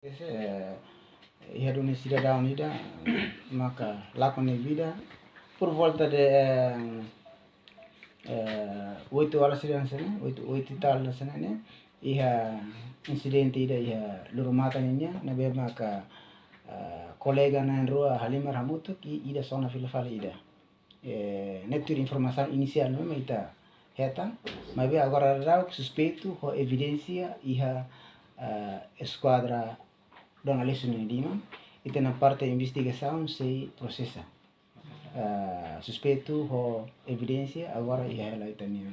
Ia duni sida daun ida maka lakoni vida por volta de 8 horas sene 8 tal sene ia incidente ida ia luru mata ninya na be maka kolega na rua Halimar Hamutu ki ida sona filafali ida netur informação inicial no ita heta mas be agora rau suspeito ho evidência ia esquadra jornalista no Lima e na parte de investigação se processa suspeito ou evidência agora ia ela itania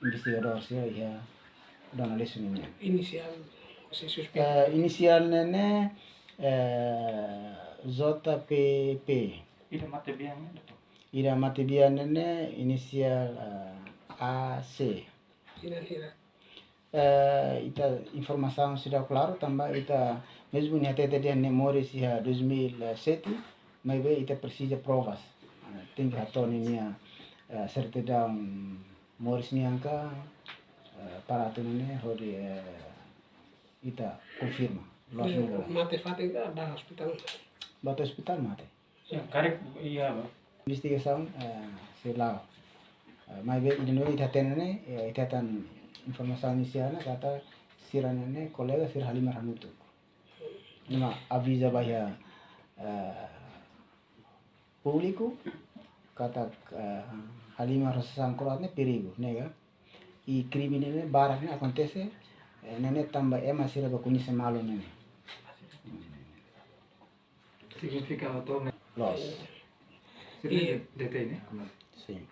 investigador se ia jornalista no inicial se suspeito inicial nene JPP ira mate bian nene inisial AC ita informação sudah claro também ita mesmo ni até dia memória se 2007 mas be ita precisa provas tem que atoni minha certidão moris ni angka para tunune hodi ita confirma mate fatinga da hospital batu hospital mate karek iya investigação se lá mas be ina ita tenene ita tan informação inicial kata siranane kolega Sir Halimar Hamutu numa avisa bahia público kata Halimar Sangkuratne perigo nega e crime nene barang ne acontece nene tamba ema sira bakunisa malo nene significa auto los detém, né? sim